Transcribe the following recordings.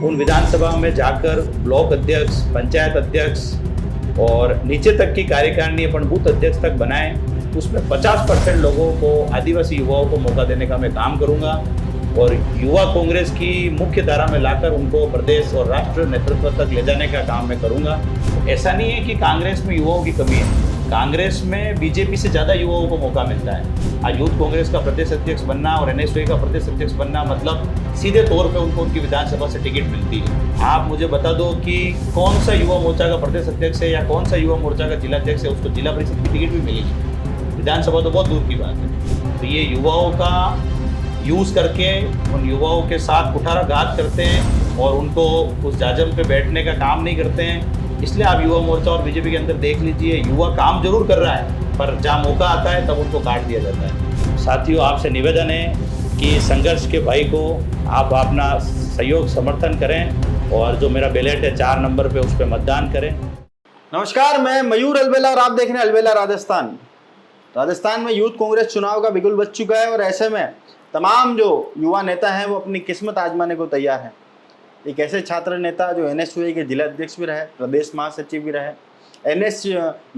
उन विधानसभा में जाकर ब्लॉक अध्यक्ष, पंचायत अध्यक्ष और नीचे तक की कार्यकारिणी अपन बूथ अध्यक्ष तक बनाएं, उसमें 50% लोगों को, आदिवासी युवाओं को मौका देने का मैं काम करूंगा और युवा कांग्रेस की मुख्य धारा में लाकर उनको प्रदेश और राष्ट्रीय नेतृत्व तक ले जाने का काम मैं करूंगा। ऐसा नहीं है कि कांग्रेस में युवाओं की कमी है, कांग्रेस में बीजेपी से ज़्यादा युवाओं को मौका मिलता है। आज यूथ कांग्रेस का प्रदेश अध्यक्ष बनना और एनएसयूआई का प्रदेश अध्यक्ष बनना मतलब सीधे तौर पे उनको उनकी विधानसभा से टिकट मिलती है। आप मुझे बता दो कि कौन सा युवा मोर्चा का प्रदेश अध्यक्ष है या कौन सा युवा मोर्चा का जिला अध्यक्ष है, उसको जिला परिषद की टिकट भी मिलेगी, विधानसभा तो बहुत दूर की बात है। तो ये युवाओं का यूज़ करके उन युवाओं के साथ कुठाराघात करते हैं और उनको उस जाजम पे बैठने का काम नहीं करते हैं। इसलिए आप युवा मोर्चा और बीजेपी के अंदर देख लीजिए, युवा काम जरूर कर रहा है पर जहाँ मौका आता है तब उनको काट दिया जाता है। साथियों, आपसे निवेदन है कि संघर्ष के भाई को आप अपना सहयोग समर्थन करें और जो मेरा बैलेट है 4 नंबर पे उस पर मतदान करें। नमस्कार, मैं मयूर अलवेला और आप देख रहे हैं अलवेला राजस्थान। राजस्थान में यूथ कांग्रेस चुनाव का बिगुल बज चुका है और ऐसे में तमाम जो युवा नेता हैं वो अपनी किस्मत आजमाने को तैयार हैं। एक ऐसे छात्र नेता जो एनएसयूआई के जिला अध्यक्ष भी रहे, प्रदेश महासचिव भी रहे,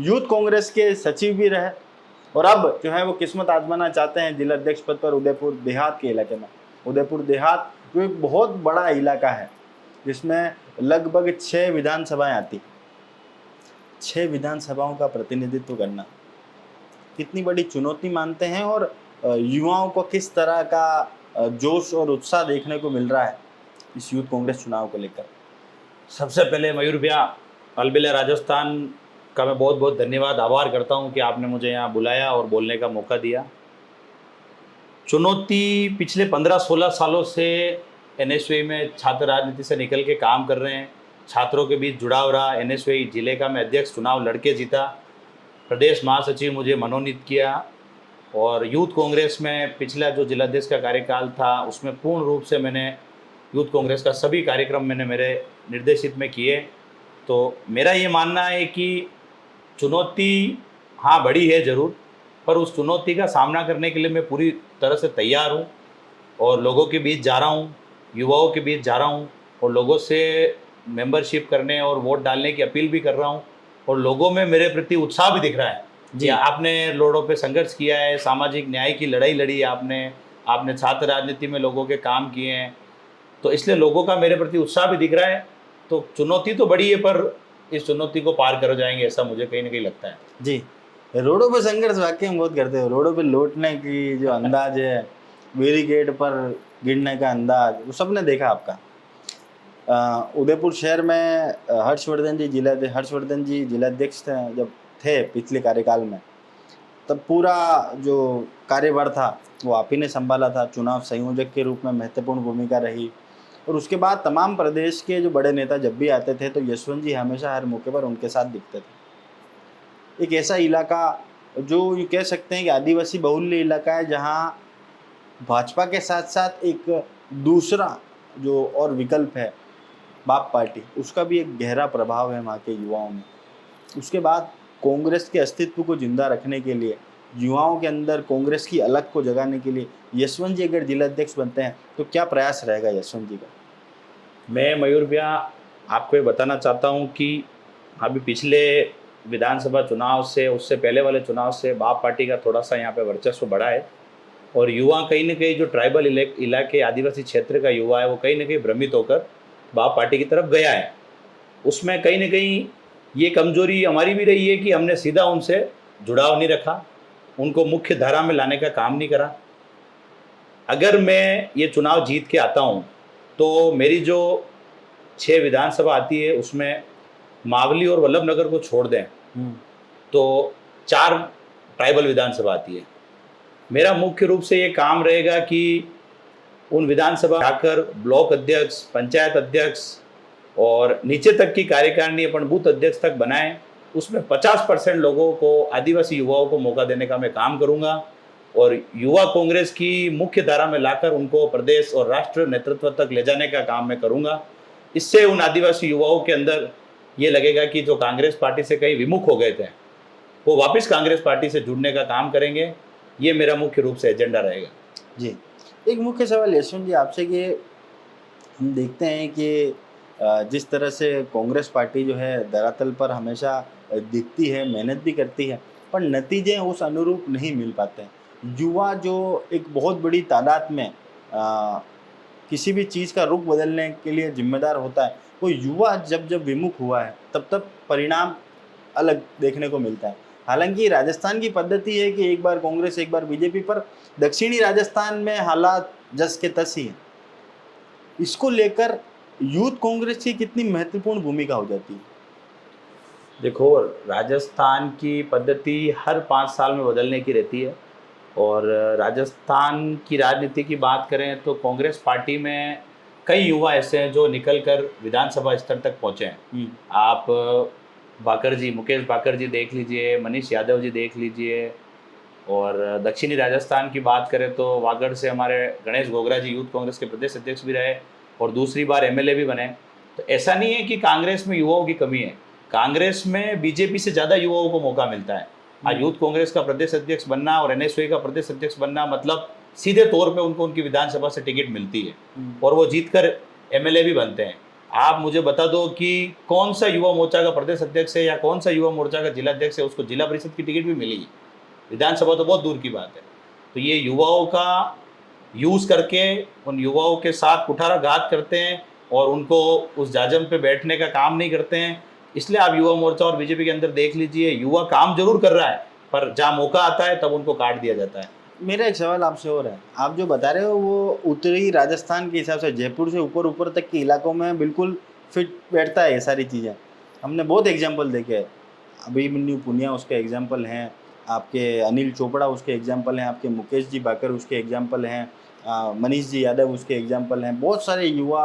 यूथ कांग्रेस के सचिव भी रहे और अब जो है वो किस्मत आजमाना चाहते हैं जिला अध्यक्ष पद पर उदयपुर देहात के इलाके में। उदयपुर देहात जो एक बहुत बड़ा इलाका है जिसमें लगभग 6 विधानसभाएं आती। 6 विधानसभाओं का प्रतिनिधित्व करना कितनी बड़ी चुनौती मानते हैं और युवाओं को किस तरह का जोश और उत्साह देखने को मिल रहा है इस यूथ कांग्रेस चुनाव को लेकर। सबसे पहले मयूर भैया, अलबेला राजस्थान का मैं बहुत बहुत धन्यवाद, आभार करता हूं कि आपने मुझे यहाँ बुलाया और बोलने का मौका दिया। चुनौती पिछले 15-16 सालों से एनएसयूआई में छात्र राजनीति से निकल के काम कर रहे हैं, छात्रों के बीच जुड़ाव रहा। एनएसयूआई जिले का मैं अध्यक्ष चुनाव लड़के जीता, प्रदेश महासचिव मुझे मनोनीत किया और यूथ कांग्रेस में पिछला जो जिलाध्यक्ष का कार्यकाल था उसमें पूर्ण रूप से मैंने यूथ कांग्रेस का सभी कार्यक्रम मैंने मेरे निर्देशित में किए। तो मेरा ये मानना है कि चुनौती हाँ बड़ी है ज़रूर, पर उस चुनौती का सामना करने के लिए मैं पूरी तरह से तैयार हूँ और लोगों के बीच जा रहा हूँ, युवाओं के बीच जा रहा हूँ और लोगों से मेंबरशिप करने और वोट डालने की अपील भी कर रहा हूँ और लोगों में मेरे प्रति उत्साह भी दिख रहा है जी। आपने रोडों पे संघर्ष किया है, सामाजिक न्याय की लड़ाई लड़ी है आपने छात्र राजनीति में लोगों के काम किए हैं, तो इसलिए लोगों का मेरे प्रति उत्साह भी दिख रहा है। तो चुनौती तो बड़ी है पर इस चुनौती को पार कर जाएंगे ऐसा मुझे कहीं ना कहीं लगता है जी। रोडों पे संघर्ष वाकई में बहुत करते हो, रोडों पे लौटने की जो अंदाज है, बैरिकेड पर गिरने का अंदाज, वो सबने देखा आपका। उदयपुर शहर में हर्षवर्धन जी जिलाध्यक्ष जब थे पिछले कार्यकाल में, तब पूरा जो कार्यभार था वो आप ही ने संभाला था। चुनाव संयोजक के रूप में महत्वपूर्ण भूमिका रही और उसके बाद तमाम प्रदेश के जो बड़े नेता जब भी आते थे तो यशवंत जी हमेशा हर मौके पर उनके साथ दिखते थे। एक ऐसा इलाका जो ये कह सकते हैं कि आदिवासी बहुल्य इलाका है, जहाँ भाजपा के साथ साथ एक दूसरा जो और विकल्प है बाप पार्टी, उसका भी एक गहरा प्रभाव है वहाँ के युवाओं में। उसके बाद कांग्रेस के अस्तित्व को जिंदा रखने के लिए, युवाओं के अंदर कांग्रेस की अलग को जगाने के लिए यशवंत जी अगर जिला अध्यक्ष बनते हैं तो क्या प्रयास रहेगा यशवंत जी का? मैं मयूर भैया आपको ये बताना चाहता हूँ कि अभी पिछले विधानसभा चुनाव से, उससे पहले वाले चुनाव से बाप पार्टी का थोड़ा सा यहाँ पे वर्चस्व बढ़ा है और युवा कहीं ना कहीं जो ट्राइबल इलाके आदिवासी क्षेत्र का युवा है वो कहीं ना कहीं भ्रमित होकर बाप पार्टी की तरफ गया है। उसमें कहीं ना कहीं ये कमजोरी हमारी भी रही है कि हमने सीधा उनसे जुड़ाव नहीं रखा, उनको मुख्य धारा में लाने का काम नहीं करा। अगर मैं ये चुनाव जीत के आता हूँ तो मेरी जो 6 विधानसभा आती है उसमें मावली और वल्लभनगर को छोड़ दें तो 4 ट्राइबल विधानसभा आती है। मेरा मुख्य रूप से ये काम रहेगा कि उन विधानसभा जाकर ब्लॉक अध्यक्ष, पंचायत अध्यक्ष और नीचे तक की कार्यकारिणी अपन बूथ अध्यक्ष तक बनाएं, उसमें 50% लोगों को, आदिवासी युवाओं को मौका देने का मैं काम करूंगा और युवा कांग्रेस की मुख्य धारा में लाकर उनको प्रदेश और राष्ट्रीय नेतृत्व तक ले जाने का काम मैं करूंगा। इससे उन आदिवासी युवाओं के अंदर ये लगेगा कि जो कांग्रेस पार्टी से कहीं विमुख हो गए थे वो वापस कांग्रेस पार्टी से जुड़ने का काम करेंगे। ये मेरा मुख्य रूप से एजेंडा रहेगा जी। एक मुख्य सवाल यशवंत जी आपसे कि हम देखते हैं कि जिस तरह से कांग्रेस पार्टी जो है धरातल पर हमेशा दिखती है, मेहनत भी करती है, पर नतीजे उस अनुरूप नहीं मिल पाते हैं। युवा जो एक बहुत बड़ी तादाद में किसी भी चीज़ का रुख बदलने के लिए जिम्मेदार होता है, वो युवा जब जब विमुख हुआ है तब तब परिणाम अलग देखने को मिलता है। हालांकि राजस्थान की पद्धति है कि एक बार कांग्रेस एक बार बीजेपी, पर दक्षिणी राजस्थान में हालात जस के तस ही हैं। इसको लेकर यूथ कांग्रेस की कितनी महत्वपूर्ण भूमिका हो जाती है? देखो, राजस्थान की पद्धति हर 5 साल में बदलने की रहती है। और राजस्थान की राजनीति की बात करें तो कांग्रेस पार्टी में कई युवा ऐसे हैं जो निकल कर विधानसभा स्तर तक पहुँचे हैं। आप बाकर जी, मुकेश बाकर जी देख लीजिए, मनीष यादव जी देख लीजिए। और दक्षिणी राजस्थान की बात करें तो वागड़ से हमारे गणेश गोगरा जी यूथ कांग्रेस के प्रदेश अध्यक्ष भी रहे और दूसरी बार एमएलए भी बने। तो ऐसा नहीं है कि कांग्रेस में युवाओं की कमी है, कांग्रेस में बीजेपी से ज़्यादा युवाओं को मौका मिलता है। आज यूथ कांग्रेस का प्रदेश अध्यक्ष बनना और एनएसयूआई का प्रदेश अध्यक्ष बनना मतलब सीधे तौर पे उनको उनकी विधानसभा से टिकट मिलती है और वो जीतकर एमएलए भी बनते हैं। आप मुझे बता दो कि कौन सा युवा मोर्चा का प्रदेश अध्यक्ष है या कौन सा युवा मोर्चा का जिला अध्यक्ष है उसको जिला परिषद की टिकट भी मिली, विधानसभा तो बहुत दूर की बात है। तो ये युवाओं का यूज़ करके उन युवाओं के साथ कुठाराघात करते हैं और उनको उस जाजम पे बैठने का काम नहीं करते हैं। इसलिए आप युवा मोर्चा और बीजेपी के अंदर देख लीजिए, युवा काम जरूर कर रहा है पर जहाँ मौका आता है तब उनको काट दिया जाता है। मेरा एक सवाल आपसे और है, आप जो बता रहे हो वो उत्तरी राजस्थान के हिसाब से जयपुर से ऊपर ऊपर तक के इलाकों में बिल्कुल फिट बैठता है ये सारी चीज़ें। हमने बहुत एग्जाम्पल देखे हैं, अभिमन्यु पुनिया उसके एग्जाम्पल हैं, आपके अनिल चोपड़ा उसके एग्जाम्पल हैं, आपके मुकेश जी बाकर उसके एग्जाम्पल हैं, मनीष जी यादव उसके एग्जाम्पल हैं, बहुत सारे युवा,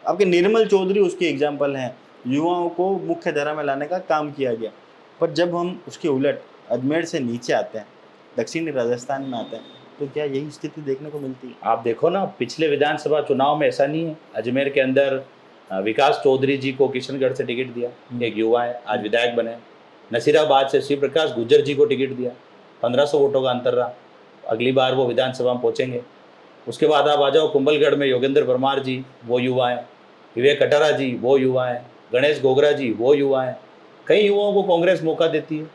आपके निर्मल चौधरी उसके एग्जाम्पल हैं। युवाओं को मुख्य धारा में लाने का काम किया गया। पर जब हम उसके उलट अजमेर से नीचे आते हैं, दक्षिणी राजस्थान में आते हैं, तो क्या यही स्थिति देखने को मिलती है? आप देखो ना, पिछले विधानसभा चुनाव में ऐसा नहीं है। अजमेर के अंदर विकास चौधरी जी को किशनगढ़ से टिकट दिया, एक युवा है, आज विधायक बने। नसीराबाद से शिव प्रकाश गुज्जर जी को टिकट दिया, 1500 वोटों का अंतर रहा, अगली बार वो विधानसभा में पहुँचेंगे। उसके बाद आप आ जाओ कुंभलगढ़ में योगेंद्र परमार जी, वो युवा हैं, विवेक कटारा जी वो युवा हैं, गणेश गोगरा जी वो युवा हैं। कई युवाओं को कांग्रेस मौका देती है,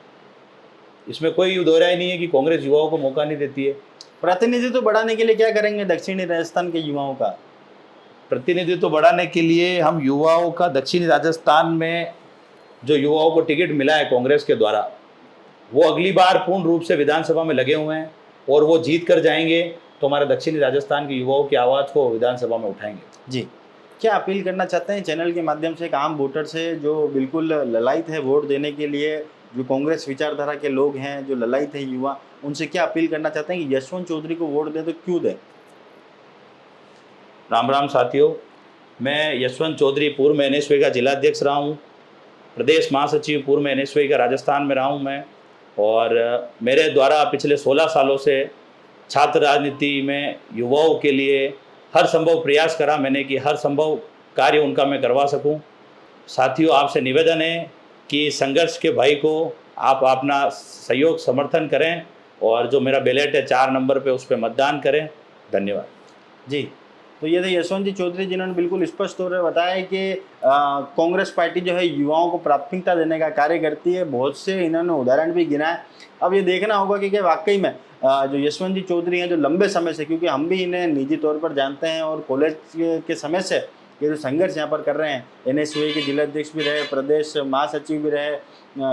इसमें कोई दोहराई नहीं है कि कांग्रेस युवाओं को मौका नहीं देती है। प्रतिनिधित्व बढ़ाने के लिए क्या करेंगे दक्षिणी राजस्थान के युवाओं का? प्रतिनिधित्व बढ़ाने के लिए हम युवाओं का दक्षिणी राजस्थान में जो युवाओं को टिकट मिला है कांग्रेस के द्वारा, वो अगली बार पूर्ण रूप से विधानसभा में लगे हुए हैं और वो जीत कर जाएंगे तो हमारे दक्षिणी राजस्थान के युवाओं की आवाज़ को विधानसभा में उठाएंगे। जी, क्या अपील करना चाहते हैं चैनल के माध्यम से एक आम वोटर से जो बिल्कुल ललायत है वोट देने के लिए, जो कांग्रेस विचारधारा के लोग हैं, जो ललायत है युवा, उनसे क्या अपील करना चाहते हैं कि यशवंत चौधरी को वोट दें तो क्यों दें? राम राम साथियों, मैं यशवंत चौधरी पूर्व में एनएसयूआई का जिला अध्यक्ष रहा हूँ, प्रदेश महासचिव पूर्व में एनएसयूआई का राजस्थान में रहा हूँ मैं। और मेरे द्वारा पिछले 16 सालों से छात्र राजनीति में युवाओं के लिए हर संभव प्रयास करा मैंने कि हर संभव कार्य उनका मैं करवा सकूं। साथियों, आपसे निवेदन है कि संघर्ष के भाई को आप अपना सहयोग समर्थन करें और जो मेरा बैलेट है 4 नंबर पे उस पर मतदान करें। धन्यवाद जी। तो ये थे यशवंत जी चौधरी, जिन्होंने बिल्कुल स्पष्ट तौर पर बताया कि कांग्रेस पार्टी जो है युवाओं को प्राथमिकता देने का कार्य करती है। बहुत से इन्होंने उदाहरण भी गिनाए। अब ये देखना होगा कि क्या वाकई में जो यशवंत जी चौधरी हैं, जो लंबे समय से, क्योंकि हम भी इन्हें निजी तौर पर जानते हैं और कॉलेज के समय से ये जो संघर्ष यहाँ पर कर रहे हैं, एनएसयूआई के जिला अध्यक्ष भी रहे, प्रदेश महासचिव भी रहे,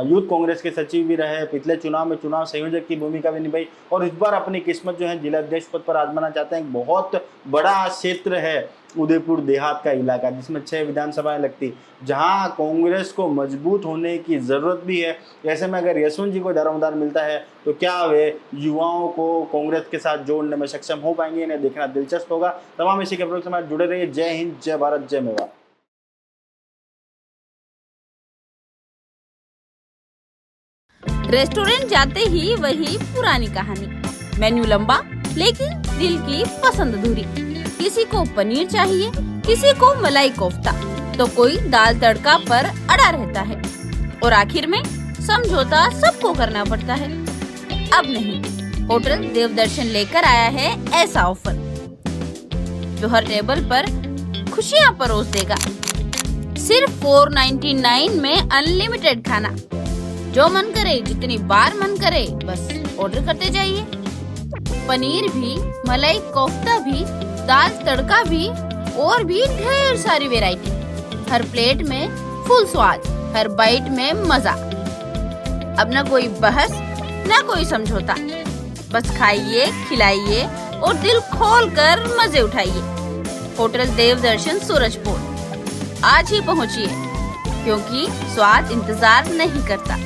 यूथ कांग्रेस के सचिव भी रहे, पिछले चुनाव में चुनाव संयोजक की भूमिका भी निभाई और इस बार अपनी किस्मत जो है जिला अध्यक्ष पद पर आजमाना चाहते हैं। बहुत बड़ा क्षेत्र है उदयपुर देहात का इलाका, जिसमें 6 विधानसभाएं लगती, जहां कांग्रेस को मजबूत होने की ज़रूरत भी है। ऐसे में अगर यशवंत जी को दारोमदार मिलता है तो क्या वे युवाओं को कांग्रेस के साथ जोड़ने में सक्षम हो पाएंगे, इन्हें देखना दिलचस्प होगा। तमाम इसी के प्रोग्राम से हमारे जुड़े रहिए। जय हिंद, जय भारत, जय मेवाड़। रेस्टोरेंट जाते ही वही पुरानी कहानी, मेन्यू लंबा लेकिन दिल की पसंद अधूरी। किसी को पनीर चाहिए, किसी को मलाई कोफ्ता, तो कोई दाल तड़का पर अड़ा रहता है और आखिर में समझौता सबको करना पड़ता है। अब नहीं, होटल देवदर्शन लेकर आया है ऐसा ऑफर जो हर टेबल पर खुशियाँ परोस देगा। सिर्फ 499 में अनलिमिटेड खाना, जो मन करे जितनी बार मन करे बस ऑर्डर करते जाइए। पनीर भी, मलाई कोफ्ता भी, दाल तड़का भी और भी ढेर सारी वैरायटी। हर प्लेट में फुल स्वाद, हर बाइट में मजा। अब ना कोई बहस ना कोई समझौता, बस खाइए, खिलाइए और दिल खोल कर मजे उठाइए। होटल देवदर्शन सूरजपुर आज ही पहुंचिए, क्योंकि स्वाद इंतजार नहीं करता।